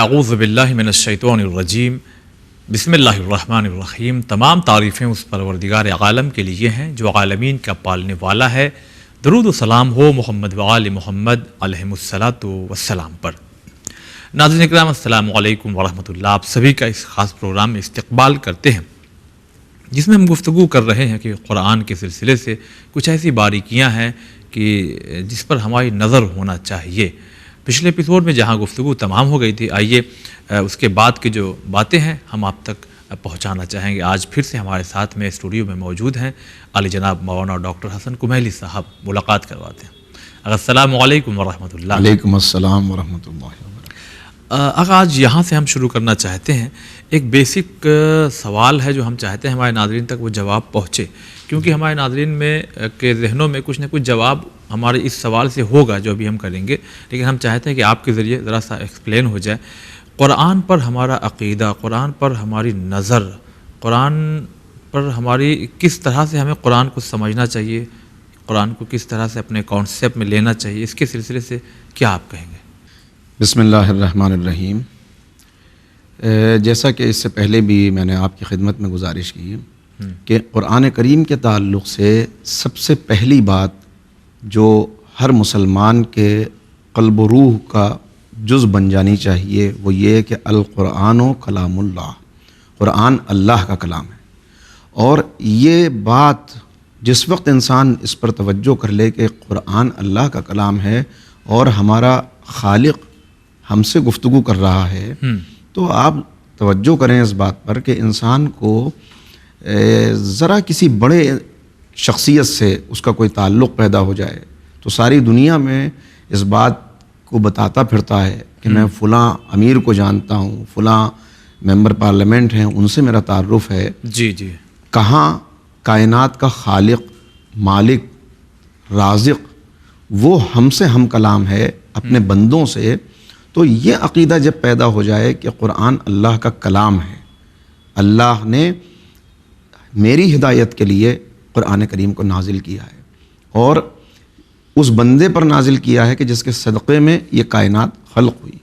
اعوذ باللہ من الشیطان الرجیم بسم اللہ الرحمن الرحیم۔ تمام تعریفیں اس پروردگار عالم کے لیے ہیں جو عالمین کا پالنے والا ہے۔ درود و سلام ہو محمد وآل محمد علیہم الصلاۃ والسلام پر۔ ناظرین اکرام السلام علیکم ورحمۃ اللہ، آپ سبھی کا اس خاص پروگرام میں استقبال کرتے ہیں جس میں ہم گفتگو کر رہے ہیں کہ قرآن کے سلسلے سے کچھ ایسی باریکیاں ہیں کہ جس پر ہماری نظر ہونا چاہیے۔ پچھلے ایپیسوڈ میں جہاں گفتگو تمام ہو گئی تھی، آئیے اس کے بعد کی جو باتیں ہیں ہم آپ تک پہنچانا چاہیں گے۔ آج پھر سے ہمارے ساتھ میں اسٹوڈیو میں موجود ہیں عالی جناب مولانا ڈاکٹر حسن کمیلی صاحب، ملاقات کرواتے ہیں۔ السلام علیکم ورحمۃ اللہ۔ وعلیکم السلام ورحمۃ اللہ وبرکاتہ۔ اگر آج یہاں سے ہم شروع کرنا چاہتے ہیں، ایک بیسک سوال ہے جو ہم چاہتے ہیں ہمارے ناظرین تک وہ جواب پہنچے، کیونکہ ہمارے ناظرین میں کے ذہنوں میں کچھ نہ کچھ جواب ہمارے اس سوال سے ہوگا جو ابھی ہم کریں گے، لیکن ہم چاہتے ہیں کہ آپ کے ذریعے ذرا سا ایکسپلین ہو جائے قرآن پر ہمارا عقیدہ، قرآن پر ہماری نظر، قرآن پر ہماری کس طرح سے ہمیں قرآن کو سمجھنا چاہیے، قرآن کو کس طرح سے اپنے کانسیپٹ میں لینا چاہیے، اس کے سلسلے سے کیا آپ کہیں گے؟ بسم اللہ الرحمن الرحیم۔ جیسا کہ اس سے پہلے بھی میں نے آپ کی خدمت میں گزارش کی کہ قرآن کریم کے تعلق سے سب سے پہلی بات جو ہر مسلمان کے قلب و روح کا جز بن جانی چاہیے وہ یہ کہ القرآن و کلام اللہ، قرآن اللہ کا کلام ہے۔ اور یہ بات جس وقت انسان اس پر توجہ کر لے کہ قرآن اللہ کا کلام ہے اور ہمارا خالق ہم سے گفتگو کر رہا ہے، تو آپ توجہ کریں اس بات پر کہ انسان کو ذرا کسی بڑے شخصیت سے اس کا کوئی تعلق پیدا ہو جائے تو ساری دنیا میں اس بات کو بتاتا پھرتا ہے کہ میں فلاں امیر کو جانتا ہوں، فلاں ممبر پارلیمنٹ ہیں، ان سے میرا تعارف ہے۔ جی کہاں کائنات کا خالق، مالک، رازق وہ ہم سے ہم کلام ہے اپنے بندوں سے۔ تو یہ عقیدہ جب پیدا ہو جائے کہ قرآن اللہ کا کلام ہے، اللہ نے میری ہدایت کے لیے قرآن کریم کو نازل کیا ہے اور اس بندے پر نازل کیا ہے کہ جس کے صدقے میں یہ کائنات خلق ہوئی۔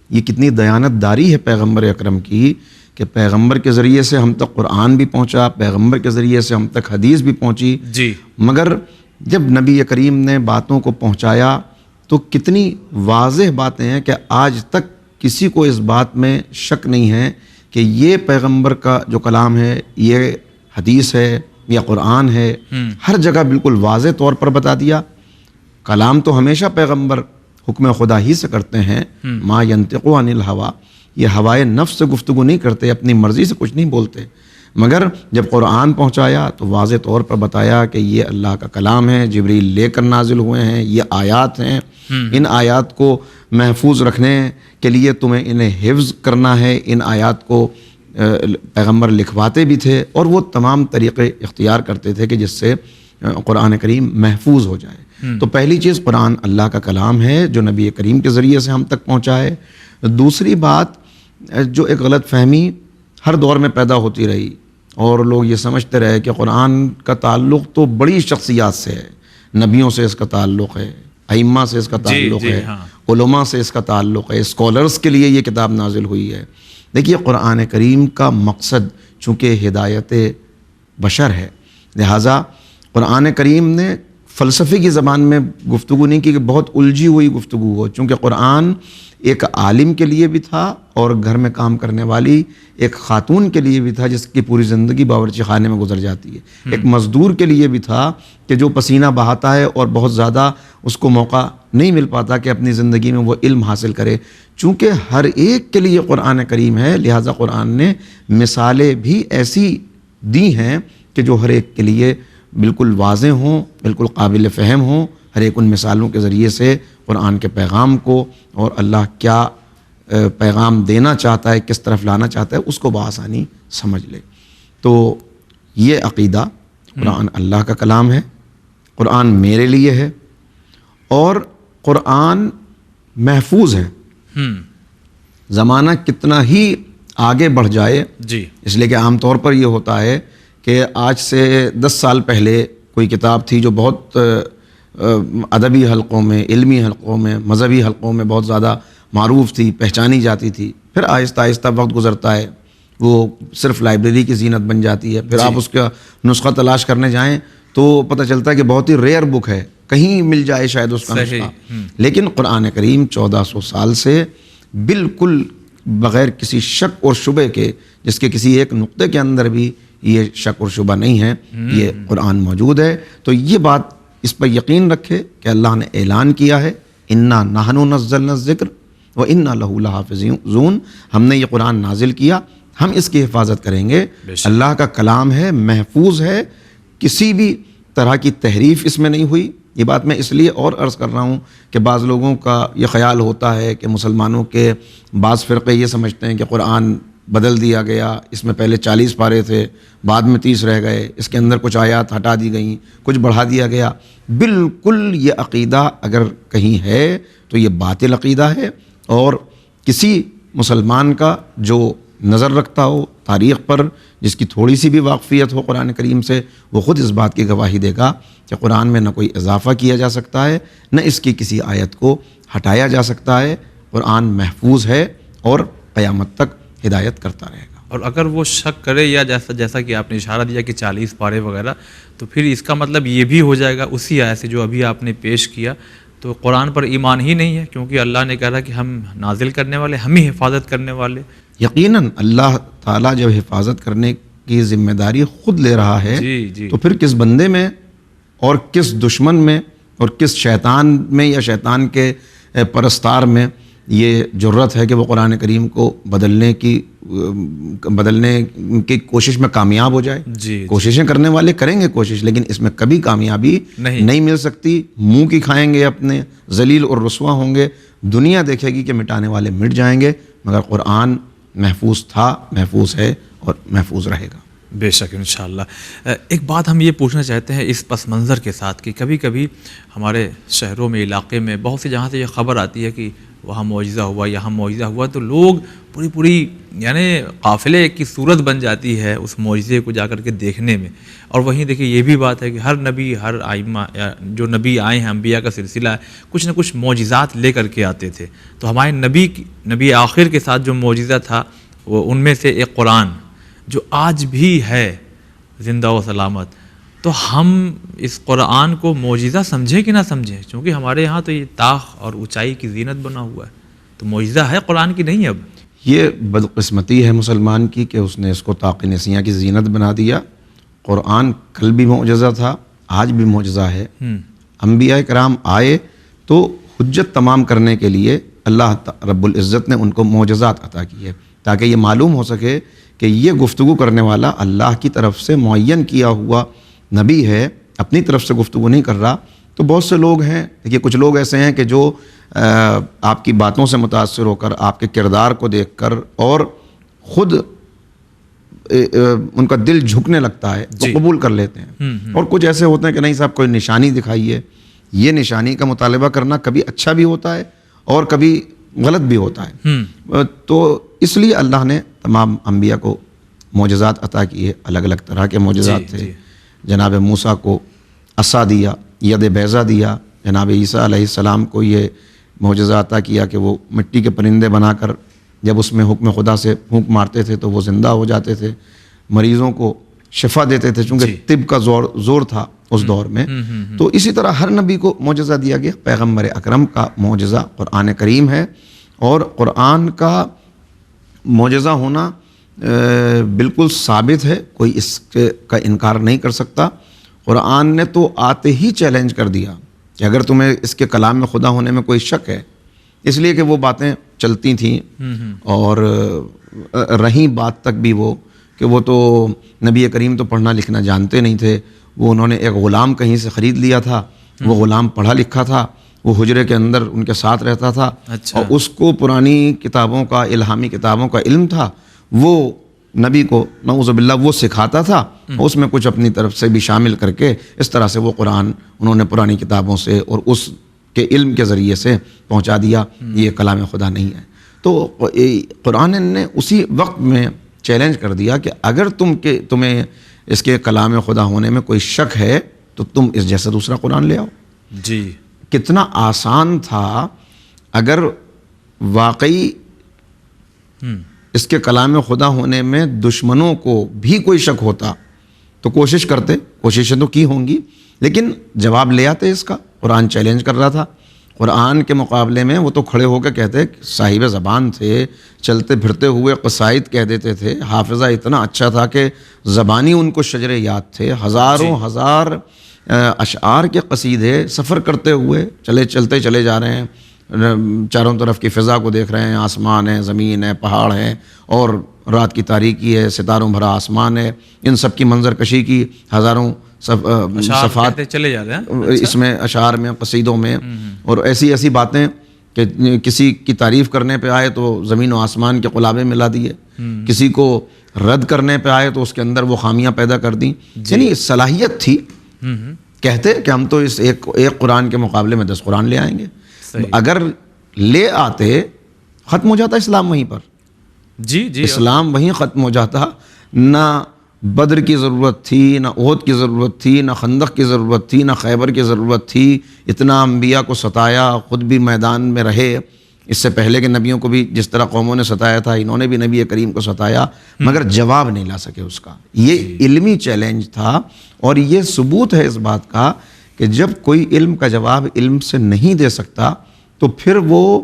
یہ کتنی دیانت داری ہے پیغمبر اکرم کی کہ پیغمبر کے ذریعے سے ہم تک قرآن بھی پہنچا، پیغمبر کے ذریعے سے ہم تک حدیث بھی پہنچی۔ مگر جب نبی کریم نے باتوں کو پہنچایا تو کتنی واضح باتیں ہیں کہ آج تک کسی کو اس بات میں شک نہیں ہے کہ یہ پیغمبر کا جو کلام ہے، یہ حدیث ہے یا قرآن ہے۔ ہر جگہ بالکل واضح طور پر بتا دیا۔ کلام تو ہمیشہ پیغمبر حکم خدا ہی سے کرتے ہیں، ما ینطق عن الہویٰ، یہ ہوائے نفس سے گفتگو نہیں کرتے، اپنی مرضی سے کچھ نہیں بولتے۔ مگر جب قرآن پہنچایا تو واضح طور پر بتایا کہ یہ اللہ کا کلام ہے، جبریل لے کر نازل ہوئے ہیں، یہ آیات ہیں، ان آیات کو محفوظ رکھنے کے لیے تمہیں انہیں حفظ کرنا ہے۔ ان آیات کو پیغمبر لکھواتے بھی تھے اور وہ تمام طریقے اختیار کرتے تھے کہ جس سے قرآن کریم محفوظ ہو جائے۔ تو پہلی چیز قرآن اللہ کا کلام ہے جو نبی کریم کے ذریعے سے ہم تک پہنچا ہے۔ دوسری بات جو ایک غلط فہمی ہر دور میں پیدا ہوتی رہی اور لوگ یہ سمجھتے رہے کہ قرآن کا تعلق تو بڑی شخصیات سے ہے، نبیوں سے اس کا تعلق ہے، ائمہ سے اس کا تعلق ہے، علماء سے اس کا تعلق ہے، اسکالرز کے لیے یہ کتاب نازل ہوئی ہے۔ دیکھیے قرآن کریم کا مقصد چونکہ ہدایت بشر ہے، لہٰذا قرآن کریم نے فلسفے کی زبان میں گفتگو نہیں کی کہ بہت الجھی ہوئی گفتگو ہو، چونکہ قرآن ایک عالم کے لیے بھی تھا اور گھر میں کام کرنے والی ایک خاتون کے لیے بھی تھا جس کی پوری زندگی باورچی خانے میں گزر جاتی ہے، ایک مزدور کے لیے بھی تھا کہ جو پسینہ بہاتا ہے اور بہت زیادہ اس کو موقع نہیں مل پاتا کہ اپنی زندگی میں وہ علم حاصل کرے۔ چونکہ ہر ایک کے لیے قرآن کریم ہے، لہٰذا قرآن نے مثالیں بھی ایسی دی ہیں کہ جو ہر ایک کے لیے بالکل واضح ہوں، بالکل قابل فہم ہوں۔ ہر ایک ان مثالوں کے ذریعے سے قرآن کے پیغام کو اور اللہ کیا پیغام دینا چاہتا ہے، کس طرف لانا چاہتا ہے، اس کو بآسانی سمجھ لے۔ تو یہ عقیدہ قرآن اللہ کا کلام ہے، قرآن میرے لیے ہے اور قرآن محفوظ ہے۔ زمانہ کتنا ہی آگے بڑھ جائے، اس لیے کہ عام طور پر یہ ہوتا ہے کہ آج سے 10 سال پہلے کوئی کتاب تھی جو بہت ادبی حلقوں میں، علمی حلقوں میں، مذہبی حلقوں میں بہت زیادہ معروف تھی، پہچانی جاتی تھی، پھر آہستہ آہستہ وقت گزرتا ہے، وہ صرف لائبریری کی زینت بن جاتی ہے. پھر آپ اس کا نسخہ تلاش کرنے جائیں تو پتہ چلتا ہے کہ بہت ہی ریئر بک ہے، کہیں مل جائے شاید اس کا نسخہ. لیکن قرآن کریم 1400 سال سے بالکل بغیر کسی شک اور شبہ کے، جس کے کسی ایک نقطے کے اندر بھی یہ شک اور شبہ نہیں ہے، یہ قرآن موجود ہے. تو یہ بات اس پر یقین رکھے کہ اللہ نے اعلان کیا ہے انا نحن نزلنا الذکر وانا لہ لحافظون، ہم نے یہ قرآن نازل کیا، ہم اس کی حفاظت کریں گے. اللہ کا کلام ہے، محفوظ ہے، کسی بھی طرح کی تحریف اس میں نہیں ہوئی. یہ بات میں اس لیے اور عرض کر رہا ہوں کہ بعض لوگوں کا یہ خیال ہوتا ہے کہ مسلمانوں کے بعض فرقے یہ سمجھتے ہیں کہ قرآن بدل دیا گیا، اس میں پہلے 40 پارے تھے، بعد میں 30 رہ گئے، اس کے اندر کچھ آیات ہٹا دی گئیں، کچھ بڑھا دیا گیا. بالکل یہ عقیدہ اگر کہیں ہے تو یہ باطل عقیدہ ہے، اور کسی مسلمان کا جو نظر رکھتا ہو تاریخ پر، جس کی تھوڑی سی بھی واقفیت ہو قرآن کریم سے، وہ خود اس بات کی گواہی دے گا کہ قرآن میں نہ کوئی اضافہ کیا جا سکتا ہے، نہ اس کی کسی آیت کو ہٹایا جا سکتا ہے. قرآن محفوظ ہے اور قیامت تک ہدایت کرتا رہے گا. اور اگر وہ شک کرے یا جیسا کہ آپ نے اشارہ دیا کہ 40 پارے وغیرہ، تو پھر اس کا مطلب یہ بھی ہو جائے گا اسی آیت سے جو ابھی آپ نے پیش کیا، تو قرآن پر ایمان ہی نہیں ہے، کیونکہ اللہ نے کہا کہ ہم نازل کرنے والے، ہم ہی حفاظت کرنے والے. یقیناً اللہ تعالیٰ جب حفاظت کرنے کی ذمہ داری خود لے رہا ہے، تو پھر کس بندے میں اور کس دشمن میں اور کس شیطان میں یا شیطان کے پرستار میں یہ جرت ہے کہ وہ قرآن کریم کو بدلنے کی کوشش میں کامیاب ہو جائے. کوششیں کرنے والے کریں گے کوشش، لیکن اس میں کبھی کامیابی نہیں مل سکتی. منہ کی کھائیں گے اپنے، ذلیل اور رسوا ہوں گے، دنیا دیکھے گی کہ مٹانے والے مٹ جائیں گے، مگر قرآن محفوظ تھا، محفوظ ہے اور محفوظ رہے گا. بے شک انشاءاللہ. ایک بات ہم یہ پوچھنا چاہتے ہیں اس پس منظر کے ساتھ کہ کبھی کبھی ہمارے شہروں میں، علاقے میں بہت سے جہاں سے یہ خبر آتی ہے کہ وہاں معجزہ ہوا، یہاں معجزہ ہوا، تو لوگ پوری یعنی قافلے کی صورت بن جاتی ہے اس معجزے کو جا کر کے دیکھنے میں. اور وہیں دیکھیے یہ بھی بات ہے کہ ہر نبی، ہر ائمہ جو نبی آئے ہیں، انبیاء کا سلسلہ ہے، کچھ نہ کچھ معجزات لے کر کے آتے تھے. تو ہمارے نبی آخر کے ساتھ جو معجزہ تھا وہ ان میں سے ایک قرآن جو آج بھی ہے زندہ و سلامت. تو ہم اس قرآن کو معجزہ سمجھیں کہ نہ سمجھیں، کیونکہ ہمارے یہاں تو یہ طاق اور اونچائی کی زینت بنا ہوا ہے. تو معجزہ ہے قرآن کی نہیں؟ اب یہ بدقسمتی ہے مسلمان کی کہ اس نے اس کو طاق نسیاں کی زینت بنا دیا. قرآن کل بھی معجزہ تھا، آج بھی معجزہ ہے. انبیاء کرام آئے تو حجت تمام کرنے کے لیے اللہ رب العزت نے ان کو معجزات عطا کیے، تاکہ یہ معلوم ہو سکے کہ یہ گفتگو کرنے والا اللہ کی طرف سے معین کیا ہوا نبی ہے، اپنی طرف سے گفتگو نہیں کر رہا. تو بہت سے لوگ ہیں، دیکھیے کچھ لوگ ایسے ہیں کہ جو آپ کی باتوں سے متاثر ہو کر، آپ کے کردار کو دیکھ کر اور خود ان کا دل جھکنے لگتا ہے تو قبول کر لیتے ہیں. اور کچھ ایسے ہوتے ہیں کہ نہیں صاحب کوئی نشانی دکھائیے. یہ نشانی کا مطالبہ کرنا کبھی اچھا بھی ہوتا ہے اور کبھی غلط بھی ہوتا ہے. تو اس لیے اللہ نے تمام انبیاء کو معجزات عطا کیے، الگ الگ طرح کے معجزات تھے. جناب موسیٰ کو عصا دیا، ید بیضا دیا. جناب عیسیٰ علیہ السلام کو یہ معجزہ عطا کیا کہ وہ مٹی کے پرندے بنا کر جب اس میں حکم خدا سے پھونک مارتے تھے تو وہ زندہ ہو جاتے تھے، مریضوں کو شفا دیتے تھے، چونکہ طب کا زور تھا اس دور میں. تو اسی طرح ہر نبی کو معجزہ دیا گیا. پیغمبر اکرم کا معجزہ قرآن کریم ہے، اور قرآن کا معجزہ ہونا بالکل ثابت ہے، کوئی اس کا انکار نہیں کر سکتا. قرآن نے تو آتے ہی چیلنج کر دیا کہ اگر تمہیں اس کے کلام میں خدا ہونے میں کوئی شک ہے، اس لیے کہ وہ باتیں چلتی تھیں اور رہیں بات تک بھی وہ کہ وہ تو نبی کریم تو پڑھنا لکھنا جانتے نہیں تھے. وہ انہوں نے ایک غلام کہیں سے خرید لیا تھا، وہ غلام پڑھا لکھا تھا، وہ حجرے کے اندر ان کے ساتھ رہتا تھا. اور اس کو پرانی کتابوں کا، الہامی کتابوں کا علم تھا. وہ نبی کو نعوذ باللہ وہ سکھاتا تھا، اس میں کچھ اپنی طرف سے بھی شامل کر کے اس طرح سے وہ قرآن انہوں نے پرانی کتابوں سے اور اس کے علم کے ذریعے سے پہنچا دیا. یہ کلام خدا نہیں ہے. تو قرآن نے اسی وقت میں چیلنج کر دیا کہ اگر تمہیں اس کے کلام خدا ہونے میں کوئی شک ہے تو تم اس جیسا دوسرا قرآن لے آؤ. کتنا آسان تھا اگر واقعی اس کے کلام خدا ہونے میں دشمنوں کو بھی کوئی شک ہوتا تو کوششیں تو کی ہوں گی، لیکن جواب لے آتے اس کا۔ قرآن چیلنج کر رہا تھا، قرآن کے مقابلے میں وہ تو کھڑے ہو کے کہتے، صاحب زبان تھے، چلتے پھرتے ہوئے قصائد کہہ دیتے تھے، حافظہ اتنا اچھا تھا کہ زبانی ان کو شجر یاد تھے، ہزاروں ہزار اشعار کے قصیدے سفر کرتے ہوئے چلتے چلے جا رہے ہیں، چاروں طرف کی فضا کو دیکھ رہے ہیں، آسمان ہے، زمین ہے، پہاڑ ہے، اور رات کی تاریکی ہے، ستاروں بھرا آسمان ہے، ان سب کی منظر کشی کی ہزاروں صفحات چلے جا رہے ہیں اس میں، اشعار میں، قصیدوں میں، اور ایسی باتیں کہ کسی کی تعریف کرنے پہ آئے تو زمین و آسمان کے قلابے ملا دیے، کسی کو رد کرنے پہ آئے تو اس کے اندر وہ خامیاں پیدا کر دیں، یعنی صلاحیت تھی۔ کہتے کہ ہم تو اس ایک قرآن کے مقابلے میں 10 قرآن لے آئیں گے، اگر لے آتے ختم ہو جاتا اسلام وہیں پر، جی اسلام وہیں ختم ہو جاتا، نہ بدر کی ضرورت تھی، نہ احد کی ضرورت تھی، نہ خندق کی ضرورت تھی، نہ خیبر کی ضرورت تھی، اتنا انبیاء کو ستایا، خود بھی میدان میں رہے، اس سے پہلے کے نبیوں کو بھی جس طرح قوموں نے ستایا تھا، انہوں نے بھی نبی کریم کو ستایا، مگر جواب نہیں لا سکے اس کا۔ یہ علمی چیلنج تھا، اور یہ ثبوت ہے اس بات کا کہ جب کوئی علم کا جواب علم سے نہیں دے سکتا تو پھر وہ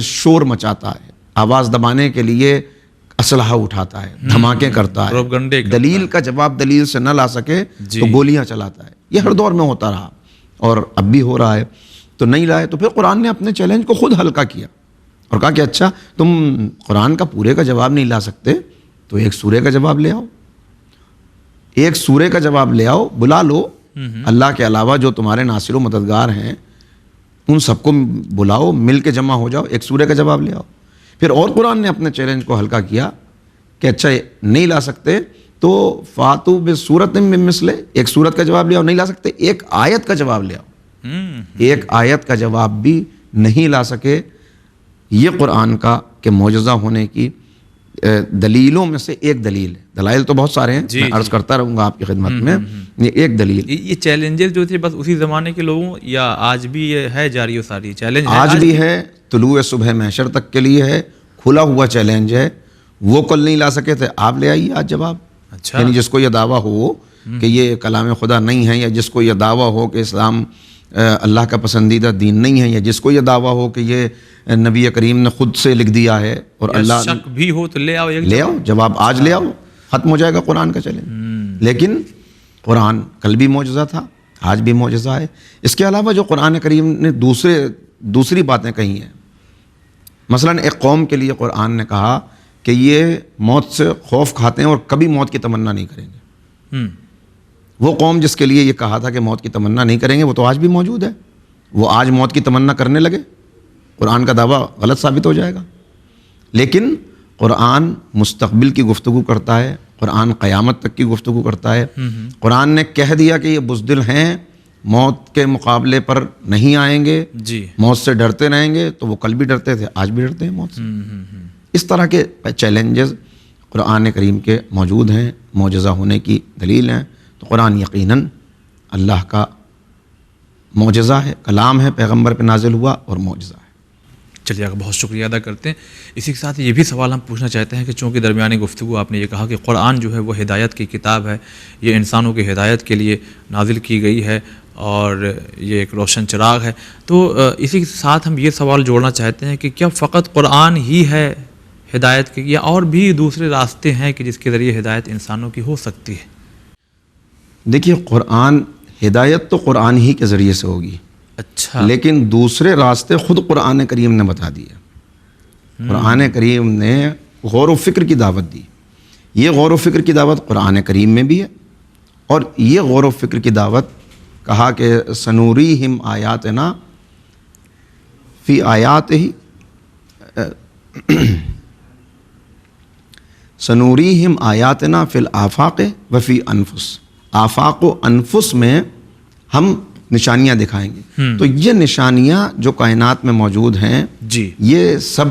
شور مچاتا ہے، آواز دبانے کے لیے اسلحہ اٹھاتا ہے، دھماکے کرتا ہے، دلیل کا جواب دلیل سے نہ لا سکے تو گولیاں چلاتا ہے۔ یہ ہر دور میں ہوتا رہا اور اب بھی ہو رہا ہے، تو نہیں لائے تو پھر قرآن نے اپنے چیلنج کو خود ہلکا کیا اور کہا کہ اچھا تم قرآن کا پورے کا جواب نہیں لا سکتے تو ایک سورے کا جواب لے آؤ، ایک سورے کا جواب لے آؤ، بلا لو اللہ کے علاوہ جو تمہارے ناصر و مددگار ہیں ان سب کو بلاؤ، مل کے جمع ہو جاؤ، ایک سورے کا جواب لے آؤ۔ پھر اور قرآن نے اپنے چیلنج کو ہلکا کیا کہ اچھا نہیں لا سکتے تو فاتو بسورۃ من مثلہ، ایک سورت کا جواب لے آؤ، نہیں لا سکتے ایک آیت کا جواب لے آؤ، ایک آیت کا جواب بھی نہیں لا سکے۔ یہ قرآن کا کہ معجزہ ہونے کی دلیلوں میں سے ایک دلیل ہے، دلائل تو بہت سارے ہیں، میں عرض کرتا رہوں گا آپ کی خدمت میں، یہ ایک دلیل۔ یہ چیلنجز جو تھے بس اسی زمانے کے لوگوں یا آج بھی یہ ہے جاری و ساری چیلنج؟ آج بھی ہے، طلوع صبح محشر تک کے لیے ہے، کھلا ہوا چیلنج ہے۔ وہ کل نہیں لا سکے تھے، آپ لے آئیے آج جواب۔ اچھا، یعنی جس کو یہ دعویٰ ہو کہ یہ کلام خدا نہیں ہے، یا جس کو یہ دعویٰ ہو کہ اسلام اللہ کا پسندیدہ دین نہیں ہے، یا جس کو یہ دعویٰ ہو کہ یہ نبی کریم نے خود سے لکھ دیا ہے اور اللہ شک بھی ہو تو لے آؤ، لے آؤ جواب، آج لے آؤ، ختم ہو جائے گا قرآن کا چیلنج۔ لیکن قرآن کل بھی معجزہ تھا، آج بھی معجزہ ہے۔ اس کے علاوہ جو قرآن کریم نے دوسری باتیں کہی ہیں، مثلا ایک قوم کے لیے قرآن نے کہا کہ یہ موت سے خوف کھاتے ہیں اور کبھی موت کی تمنا نہیں کریں گے۔ وہ قوم جس کے لیے یہ کہا تھا کہ موت کی تمنا نہیں کریں گے، وہ تو آج بھی موجود ہے، وہ آج موت کی تمنا کرنے لگے، قرآن کا دعویٰ غلط ثابت ہو جائے گا۔ لیکن قرآن مستقبل کی گفتگو کرتا ہے، قرآن قیامت تک کی گفتگو کرتا ہے۔ قرآن نے کہہ دیا کہ یہ بزدل ہیں، موت کے مقابلے پر نہیں آئیں گے، موت سے ڈرتے رہیں گے، تو وہ کل بھی ڈرتے تھے، آج بھی ڈرتے ہیں موت سے۔ اس طرح کے چیلنجز قرآن کریم کے موجود ہیں، معجزہ ہونے کی دلیل ہیں۔ تو قرآن یقیناً اللہ کا معجزہ ہے، کلام ہے، پیغمبر پہ نازل ہوا اور معجزہ ہے۔ چلیے آپ کا بہت شکریہ ادا کرتے ہیں۔ اسی کے ساتھ یہ بھی سوال ہم پوچھنا چاہتے ہیں کہ چونکہ درمیانی گفتگو آپ نے یہ کہا کہ قرآن جو ہے وہ ہدایت کی کتاب ہے، یہ انسانوں کی ہدایت کے لیے نازل کی گئی ہے اور یہ ایک روشن چراغ ہے، تو اسی کے ساتھ ہم یہ سوال جوڑنا چاہتے ہیں کہ کیا فقط قرآن ہی ہے ہدایت کی، یا اور بھی دوسرے راستے ہیں کہ جس کے ذریعے ہدایت انسانوں کی ہو سکتی ہے؟ دیکھیے، قرآن ہدایت تو قرآن ہی کے ذریعے سے ہوگی، اچھا، لیکن دوسرے راستے خود قرآن کریم نے بتا دیے۔ قرآن کریم نے غور و فکر کی دعوت دی، یہ غور و فکر کی دعوت قرآن کریم میں بھی ہے، اور یہ غور و فکر کی دعوت کہا کہ سنوریہم آیاتنا فی آیات ہی سنوریہم آیاتنا فی الآفاق و فی انفس، آفاق و انفس میں ہم نشانیاں دکھائیں گے۔ تو یہ نشانیاں جو کائنات میں موجود ہیں، یہ سب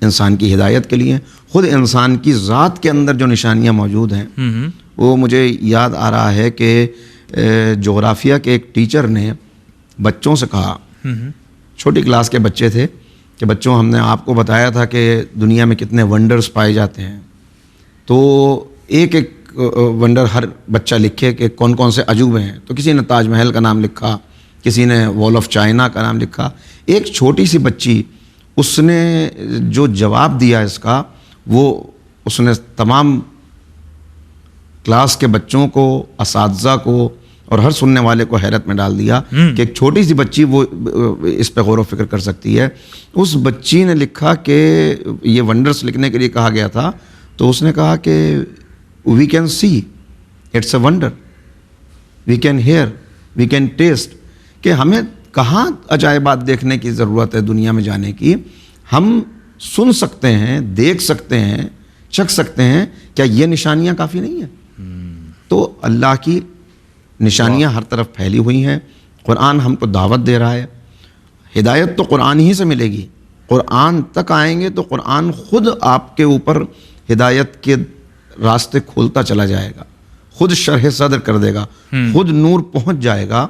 انسان کی ہدایت کے لیے، خود انسان کی ذات کے اندر جو نشانیاں موجود ہیں، وہ مجھے یاد آ رہا ہے کہ جغرافیہ کے ایک ٹیچر نے بچوں سے کہا، چھوٹی کلاس کے بچے تھے، کہ بچوں ہم نے آپ کو بتایا تھا کہ دنیا میں کتنے ونڈرز پائے جاتے ہیں، تو ایک ایک ونڈر ہر بچہ لکھے کہ کون کون سے عجوبے ہیں. تو کسی نے تاج محل کا نام لکھا، کسی نے وال آف چائنا کا نام لکھا. ایک چھوٹی سی بچی اس نے جو جواب دیا اس کا، وہ اس نے تمام کلاس کے بچوں کو، اساتذہ کو اور ہر سننے والے کو حیرت میں ڈال دیا کہ ایک چھوٹی سی بچی وہ اس پہ غور و فکر کر سکتی ہے. اس بچی نے لکھا کہ یہ ونڈرز لکھنے کے لیے کہا گیا تھا، تو اس نے کہا کہ we can see it's a wonder, we can hear, we can taste, کہ ہمیں کہاں عجائبات دیکھنے کی ضرورت ہے دنیا میں جانے کی، ہم سن سکتے ہیں، دیکھ سکتے ہیں، چکھ سکتے ہیں، کیا یہ نشانیاں کافی نہیں ہیں؟ تو اللہ کی نشانیاں ہر طرف پھیلی ہوئی ہیں. قرآن ہم کو دعوت دے رہا ہے. ہدایت تو قرآن ہی سے ملے گی. قرآن تک آئیں گے تو قرآن خود آپ کے اوپر ہدایت کے راستے کھولتا چلا جائے گا، خود شرح صدر کر دے گا، خود نور پہنچ جائے گا.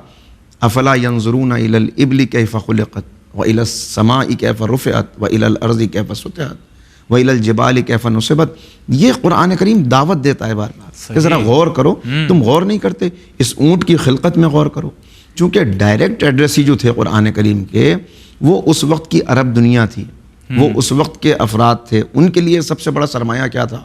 افلا ينظرون الى الابل كيف خلقت والى السماء كيف رفعت والى الارض كيف سطحت والى الجبال كيف نصبت. یہ قرآن کریم دعوت دیتا ہے بار بار کہ ذرا غور کرو. تم غور نہیں کرتے، اس اونٹ کی خلقت میں غور کرو. چونکہ ڈائریکٹ ایڈریسی جو تھے قرآن کریم کے، وہ اس وقت کی عرب دنیا تھی، وہ اس وقت کے افراد تھے. ان کے لیے سب سے بڑا سرمایہ کیا تھا؟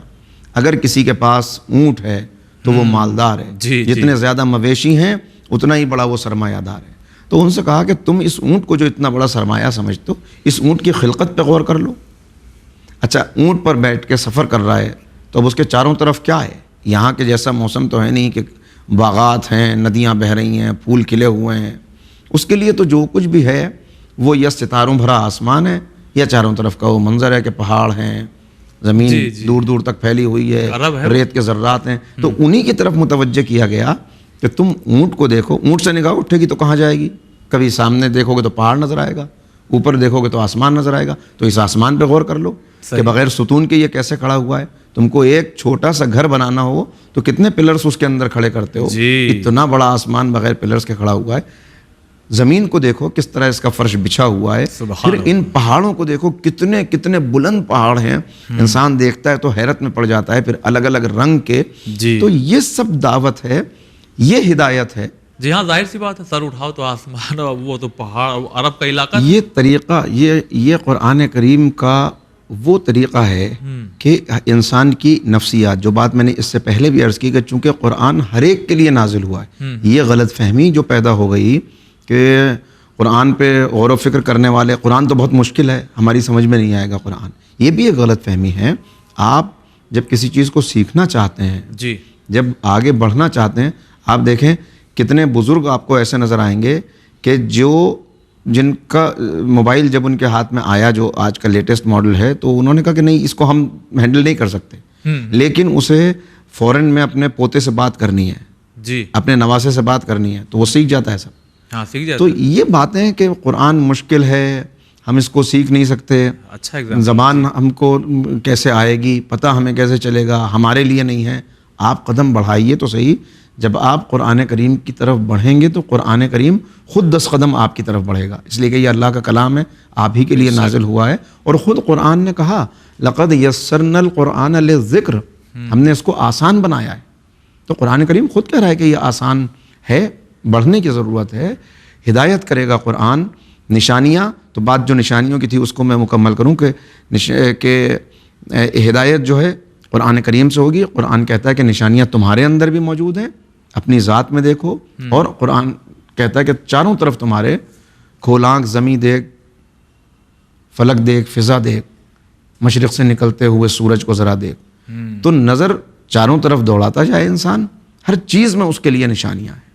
اگر کسی کے پاس اونٹ ہے تو وہ مالدار ہے. جتنے زیادہ مویشی ہیں اتنا ہی بڑا وہ سرمایہ دار ہے. تو ان سے کہا کہ تم اس اونٹ کو جو اتنا بڑا سرمایہ سمجھتے ہو، اس اونٹ کی خلقت پہ غور کر لو. اچھا، اونٹ پر بیٹھ کے سفر کر رہا ہے تو اب اس کے چاروں طرف کیا ہے؟ یہاں کے جیسا موسم تو ہے نہیں کہ باغات ہیں، ندیاں بہہ رہی ہیں، پھول کھلے ہوئے ہیں. اس کے لیے تو جو کچھ بھی ہے وہ یا ستاروں بھرا آسمان ہے، یا چاروں طرف کا وہ منظر ہے کہ پہاڑ ہیں، زمین دور دور تک پھیلی ہوئی ہے، ریت کے ذرات ہیں. تو انہی کی طرف متوجہ کیا گیا کہ تم اونٹ کو دیکھو. اونٹ سے نگاہ اٹھے گی تو کہاں جائے گی؟ کبھی سامنے دیکھو گے تو پہاڑ نظر آئے گا، اوپر دیکھو گے تو آسمان نظر آئے گا. تو اس آسمان پہ غور کر لو کہ بغیر ستون کے یہ کیسے کھڑا ہوا ہے. تم کو ایک چھوٹا سا گھر بنانا ہو تو کتنے پلرز اس کے اندر کھڑے کرتے ہو؟ اتنا بڑا آسمان بغیر پلرز کے کھڑا ہوا ہے. زمین کو دیکھو کس طرح اس کا فرش بچھا ہوا ہے. پھر ان پہاڑوں کو دیکھو کتنے کتنے بلند پہاڑ ہیں. انسان دیکھتا ہے تو حیرت میں پڑ جاتا ہے، پھر الگ الگ رنگ کے. تو یہ سب دعوت ہے، یہ ہدایت ہے. جی ہاں، ظاہر سی بات ہے، سر اٹھاؤ تو آسمان، وہ تو پہاڑ، عرب کا علاقہ. یہ طریقہ، یہ قرآن کریم کا وہ طریقہ ہے کہ انسان کی نفسیات، جو بات میں نے اس سے پہلے بھی عرض کی کہ چونکہ قرآن ہر ایک کے لیے نازل ہوا ہے، یہ غلط فہمی جو پیدا ہو گئی کہ قرآن پہ غور و فکر کرنے والے، قرآن تو بہت مشکل ہے، ہماری سمجھ میں نہیں آئے گا قرآن، یہ بھی ایک غلط فہمی ہے. آپ جب کسی چیز کو سیکھنا چاہتے ہیں، جب آگے بڑھنا چاہتے ہیں، آپ دیکھیں کتنے بزرگ آپ کو ایسے نظر آئیں گے کہ جن کا موبائل جب ان کے ہاتھ میں آیا، جو آج کا لیٹسٹ ماڈل ہے، تو انہوں نے کہا کہ نہیں، اس کو ہم ہینڈل نہیں کر سکتے، لیکن اسے فوراً میں اپنے پوتے سے بات کرنی ہے، اپنے نواسے سے بات کرنی ہے، تو وہ سیکھ جاتا ہے سب. تو یہ باتیں کہ قرآن مشکل ہے، ہم اس کو سیکھ نہیں سکتے، زبان ہم کو کیسے آئے گی، پتہ ہمیں کیسے چلے گا، ہمارے لیے نہیں ہے. آپ قدم بڑھائیے تو صحیح. جب آپ قرآن کریم کی طرف بڑھیں گے تو قرآن کریم خود 10 قدم آپ کی طرف بڑھے گا، اس لیے کہ یہ اللہ کا کلام ہے، آپ ہی کے لیے نازل ہوا ہے. اور خود قرآن نے کہا لقد یسرنا القرآن للذکر، ہم نے اس کو آسان بنایا ہے. تو قرآن کریم خود کہہ رہا ہے کہ یہ آسان ہے، بڑھنے کی ضرورت ہے. ہدایت کرے گا قرآن. نشانیاں، تو بات جو نشانیوں کی تھی اس کو میں مکمل کروں کہ ہدایت جو ہے قرآن کریم سے ہوگی. قرآن کہتا ہے کہ نشانیاں تمہارے اندر بھی موجود ہیں، اپنی ذات میں دیکھو. اور قرآن کہتا ہے کہ چاروں طرف تمہارے کھول آنکھ، زمین دیکھ، فلک دیکھ، فضا دیکھ، مشرق سے نکلتے ہوئے سورج کو ذرا دیکھ. تو نظر چاروں طرف دوڑاتا جائے انسان، ہر چیز میں اس کے لیے نشانیاں ہیں.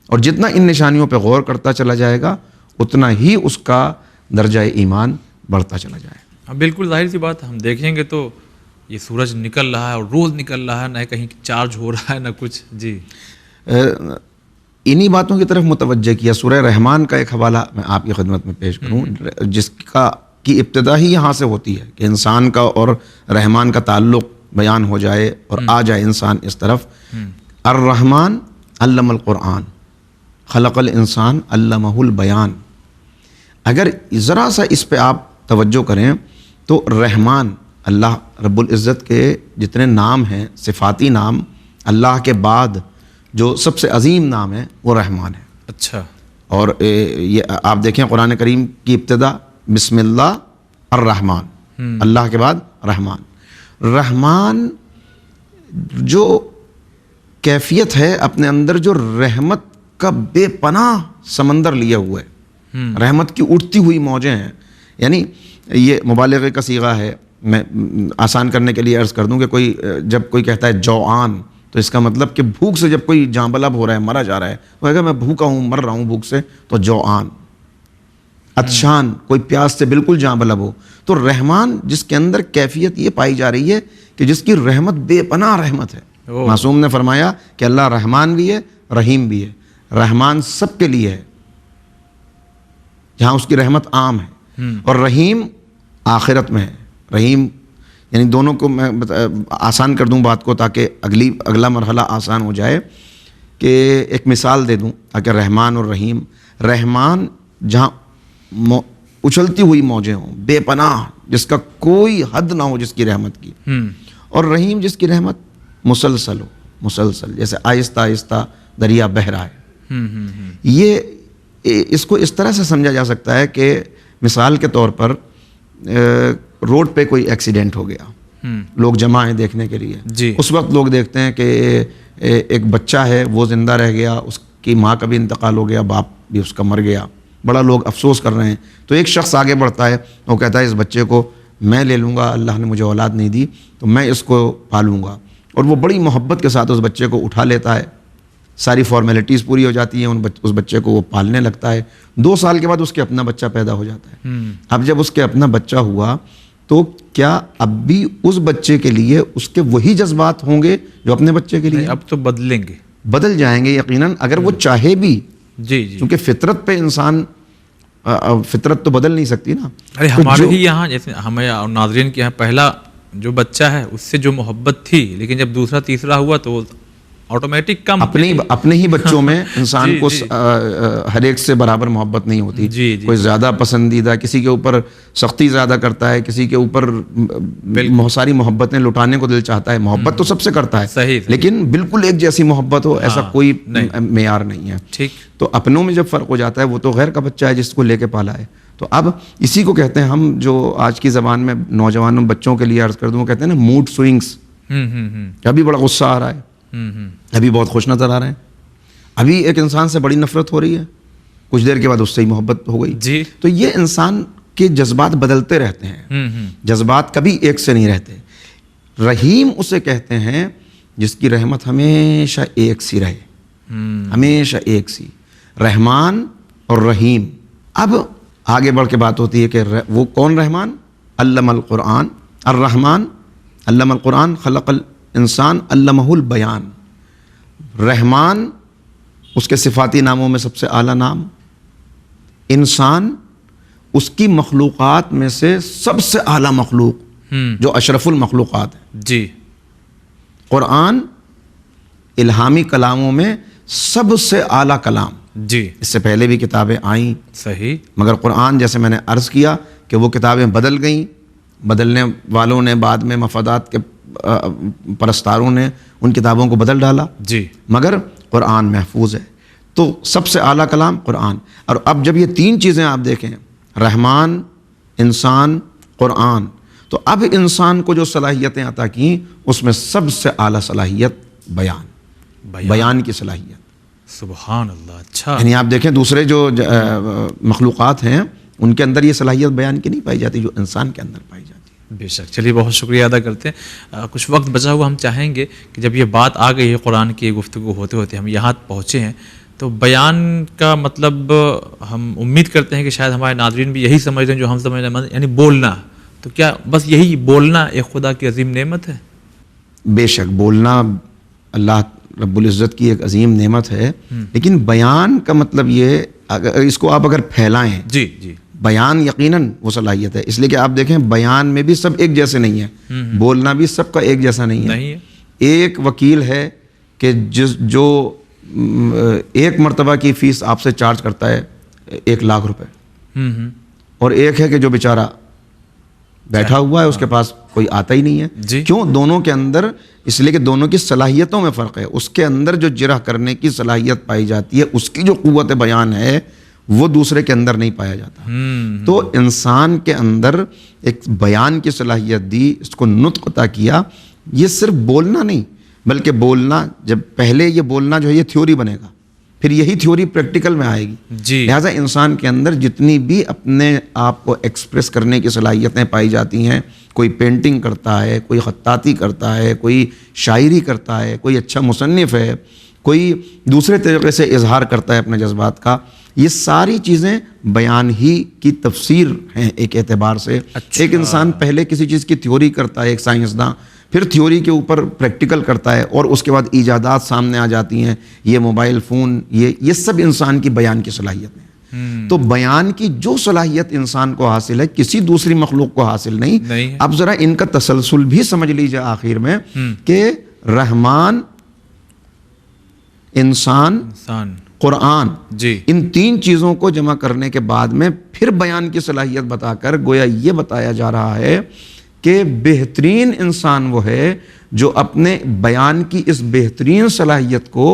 اور جتنا ان نشانیوں پہ غور کرتا چلا جائے گا اتنا ہی اس کا درجہ ایمان بڑھتا چلا جائے گا. بالکل ظاہر سی بات ہے، ہم دیکھیں گے تو یہ سورج نکل رہا ہے اور روز نکل رہا ہے، نہ کہیں چارج ہو رہا ہے نہ کچھ. جی انہی باتوں کی طرف متوجہ کیا. سورہ رحمان کا ایک حوالہ میں آپ کی خدمت میں پیش کروں، جس کی ابتدا ہی یہاں سے ہوتی ہے کہ انسان کا اور رحمان کا تعلق بیان ہو جائے اور آ جائے انسان اس طرف. الرحمن علم القرآن، خلق الانسان علمہ البیان. اگر ذرا سا اس پہ آپ توجہ کریں تو رحمان اللہ رب العزت کے جتنے نام ہیں صفاتی نام، اللہ کے بعد جو سب سے عظیم نام ہے وہ رحمان ہے. اچھا. اور یہ آپ دیکھیں قرآن کریم کی ابتدا بسم اللہ الرحمن، اللہ کے بعد رحمان. رحمان جو کیفیت ہے اپنے اندر، جو رحمت کا بے پناہ سمندر لیا ہوا ہے، رحمت کی اٹھتی ہوئی موجیں ہیں. یعنی یہ مبالغے کا صیغہ ہے، میں آسان کرنے کے لیے عرض کر دوں کہ جب کوئی کہتا ہے جوعان تو اس کا مطلب کہ بھوک سے جب کوئی جاں بلب ہو رہا ہے، مرا جا رہا ہے، وہ کہے گا میں بھوکا ہوں، مر رہا ہوں بھوک سے، تو جوعان. عطشان، کوئی پیاس سے بالکل جاں بلب ہو. تو رحمان جس کے اندر کیفیت یہ پائی جا رہی ہے کہ جس کی رحمت بے پناہ رحمت ہے. معصوم نے فرمایا کہ اللہ رحمان بھی ہے، رحیم بھی ہے. رحمان سب کے لیے ہے جہاں اس کی رحمت عام ہے، اور رحیم آخرت میں ہے. رحیم یعنی دونوں کو میں آسان کر دوں بات کو تاکہ اگلا مرحلہ آسان ہو جائے، کہ ایک مثال دے دوں تاکہ رحمان اور رحیم. رحمان جہاں اچھلتی ہوئی موجیں ہوں، بے پناہ، جس کا کوئی حد نہ ہو جس کی رحمت کی، اور رحیم جس کی رحمت مسلسل ہو، مسلسل، جیسے آہستہ آہستہ دریا بہہ رہا ہے. یہ اس کو اس طرح سے سمجھا جا سکتا ہے کہ مثال کے طور پر روڈ پہ کوئی ایکسیڈنٹ ہو گیا، لوگ جمع ہیں دیکھنے کے لیے. اس وقت لوگ دیکھتے ہیں کہ ایک بچہ ہے وہ زندہ رہ گیا، اس کی ماں کا بھی انتقال ہو گیا، باپ بھی اس کا مر گیا، بڑا لوگ افسوس کر رہے ہیں. تو ایک شخص آگے بڑھتا ہے، وہ کہتا ہے اس بچے کو میں لے لوں گا، اللہ نے مجھے اولاد نہیں دی تو میں اس کو پالوں گا. اور وہ بڑی محبت کے ساتھ اس بچے کو اٹھا لیتا ہے، ساری فارمیلٹیز پوری ہو جاتی ہیں، اس بچے کو وہ پالنے لگتا ہے. 2 سال کے بعد اس کے اپنا بچہ پیدا ہو جاتا ہے. اب جب اس کے اپنا بچہ ہوا تو کیا اب بھی اس بچے کے لیے اس کے وہی جذبات ہوں گے جو اپنے بچے کے لیے؟ اب تو بدلیں گے، بدل جائیں گے یقیناً، اگر وہ چاہے بھی. جی. کیونکہ فطرت پہ انسان، فطرت تو بدل نہیں سکتی نا. ارے ہمارے ہی یہاں، جیسے ہمیں اور ناظرین کے یہاں پہلا جو بچہ ہے اس سے جو محبت تھی، لیکن جب دوسرا تیسرا ہوا تو آٹومیٹک کم. اپنے ہی بچوں میں انسان کو ہر ایک سے برابر محبت نہیں ہوتی. کوئی زیادہ پسندیدہ، کسی کے اوپر سختی زیادہ کرتا ہے، کسی کے اوپر بہت ساری محبتیں لٹانے کو دل چاہتا ہے. محبت تو سب سے کرتا ہے، لیکن بالکل ایک جیسی محبت ہو ایسا کوئی معیار نہیں ہے. ٹھیک. تو اپنوں میں جب فرق ہو جاتا ہے، وہ تو غیر کا بچہ ہے جس کو لے کے پالا ہے. تو اب اسی کو کہتے ہیں ہم، جو آج کی زبان میں نوجوانوں بچوں کے لیے عرض کر دوں، وہ کہتے ہیں نا موڈ سوئنگس. ابھی بڑا غصہ آ رہا ہے، ابھی بہت خوش نظر آ رہے ہیں، ابھی ایک انسان سے بڑی نفرت ہو رہی ہے، کچھ دیر کے بعد اس سے ہی محبت ہو گئی. تو یہ انسان کے جذبات بدلتے رہتے ہیں، جذبات کبھی ایک سے نہیں رہتے. رحیم اسے کہتے ہیں جس کی رحمت ہمیشہ ایک سی رہے، ہمیشہ ایک سی. رحمان اور رحیم. اب آگے بڑھ کے بات ہوتی ہے کہ وہ کون رحمان؟ علم القرآن. الرحمن علم القرآن، خلق الانسان، علمہ البیان. رحمان اس کے صفاتی ناموں میں سب سے اعلیٰ نام. انسان اس کی مخلوقات میں سے سب سے اعلیٰ مخلوق جو اشرف المخلوقات ہے. جی. قرآن الہامی کلاموں میں سب سے اعلیٰ کلام. جی. اس سے پہلے بھی کتابیں آئیں، صحیح، مگر قرآن جیسے میں نے عرض کیا کہ وہ کتابیں بدل گئیں، بدلنے والوں نے بعد میں مفادات کے پرستاروں نے ان کتابوں کو بدل ڈالا. جی. مگر قرآن محفوظ ہے. تو سب سے اعلیٰ کلام قرآن. اور اب جب یہ 3 چیزیں آپ دیکھیں، رحمان، انسان، قرآن، تو اب انسان کو جو صلاحیتیں عطا کیں اس میں سب سے اعلیٰ صلاحیت بیان کی صلاحیت. سبحان اللہ. اچھا. یعنی آپ دیکھیں دوسرے جو مخلوقات ہیں ان کے اندر یہ صلاحیت بیان کی نہیں پائی جاتی جو انسان کے اندر پائی جاتی ہے. بے شک. چلیے بہت شکریہ ادا کرتے ہیں. کچھ وقت بچا ہوا، ہم چاہیں گے کہ جب یہ بات آ گئی ہے قرآن کی گفتگو ہوتے ہوتے ہم یہاں پہنچے ہیں، تو بیان کا مطلب ہم امید کرتے ہیں کہ شاید ہمارے ناظرین بھی یہی سمجھتے ہیں جو ہم سمجھ رہے ہیں، یعنی بولنا. تو کیا بس یہی بولنا ایک خدا کی عظیم نعمت ہے؟ بے شک بولنا اللہ رب العزت کی ایک عظیم نعمت ہے، لیکن بیان کا مطلب یہ، اس کو آپ اگر پھیلائیں، جی جی، بیان یقیناً وہ صلاحیت ہے. اس لیے کہ آپ دیکھیں بیان میں بھی سب ایک جیسے نہیں ہیں، بولنا بھی سب کا ایک جیسا نہیں ہے. ایک وکیل ہے کہ جو 1 مرتبہ کی فیس آپ سے چارج کرتا ہے 1 لاکھ روپے، اور ایک ہے کہ جو بیچارہ بیٹھا ہوا ہے، اس کے پاس کوئی آتا ہی نہیں ہے. جی. کیوں؟ دونوں کے اندر، اس لیے کہ دونوں کی صلاحیتوں میں فرق ہے. اس کے اندر جو جرح کرنے کی صلاحیت پائی جاتی ہے، اس کی جو قوت بیان ہے، وہ دوسرے کے اندر نہیں پایا جاتا. تو انسان کے اندر ایک بیان کی صلاحیت دی، اس کو نطق عطا کیا. یہ صرف بولنا نہیں، بلکہ بولنا، جب پہلے یہ بولنا جو ہے یہ تھیوری بنے گا، پھر یہی تھیوری پریکٹیکل میں آئے گی. جی. لہٰذا انسان کے اندر جتنی بھی اپنے آپ کو ایکسپریس کرنے کی صلاحیتیں پائی جاتی ہیں، کوئی پینٹنگ کرتا ہے، کوئی خطاطی کرتا ہے، کوئی شاعری کرتا ہے، کوئی اچھا مصنف ہے، کوئی دوسرے طریقے سے اظہار کرتا ہے اپنے جذبات کا، یہ ساری چیزیں بیان ہی کی تفسیر ہیں ایک اعتبار سے. ایک انسان پہلے کسی چیز کی تھیوری کرتا ہے، ایک سائنسداں، پھر تھیوری کے اوپر پریکٹیکل کرتا ہے، اور اس کے بعد ایجادات سامنے آ جاتی ہیں. یہ موبائل فون، یہ سب انسان کی بیان کی صلاحیت ہے. تو بیان کی جو صلاحیت انسان کو حاصل ہے، کسی دوسری مخلوق کو حاصل نہیں. اب ذرا ان کا تسلسل بھی سمجھ لیجیے آخر میں، کہ رحمان، انسان، قرآن، جی. ان تین چیزوں کو جمع کرنے کے بعد میں پھر بیان کی صلاحیت بتا کر گویا یہ بتایا جا رہا ہے کہ بہترین انسان وہ ہے جو اپنے بیان کی اس بہترین صلاحیت کو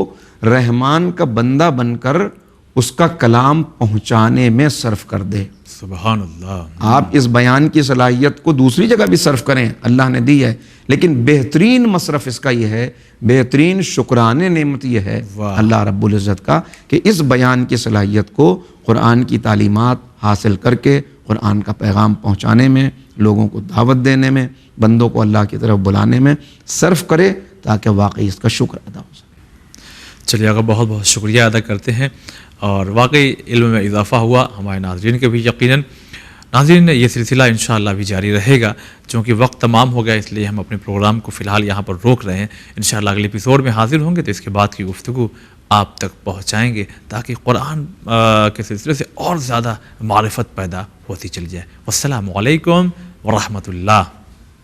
رحمان کا بندہ بن کر اس کا کلام پہنچانے میں صرف کر دے. سبحان اللہ. آپ اس بیان کی صلاحیت کو دوسری جگہ بھی صرف کریں، اللہ نے دی ہے، لیکن بہترین مصرف اس کا یہ ہے، بہترین شکرانے نعمت یہ ہے اللہ رب العزت کا، کہ اس بیان کی صلاحیت کو قرآن کی تعلیمات حاصل کر کے قرآن کا پیغام پہنچانے میں، لوگوں کو دعوت دینے میں، بندوں کو اللہ کی طرف بلانے میں صرف کرے، تاکہ واقعی اس کا شکر ادا ہو سکے. چلیے آقا، بہت بہت شکریہ ادا کرتے ہیں، اور واقعی علم میں اضافہ ہوا ہمارے ناظرین کے بھی یقیناً. ناظرین، یہ سلسلہ انشاءاللہ بھی جاری رہے گا، چونکہ وقت تمام ہو گیا، اس لیے ہم اپنے پروگرام کو فی الحال یہاں پر روک رہے ہیں. انشاءاللہ اگلے ایپیسوڈ میں حاضر ہوں گے تو اس کے بعد کی گفتگو آپ تک پہنچائیں گے، تاکہ قرآن کے سلسلے سے اور زیادہ معرفت پیدا ہوتی چل جائے. والسلام علیکم ورحمۃ اللہ.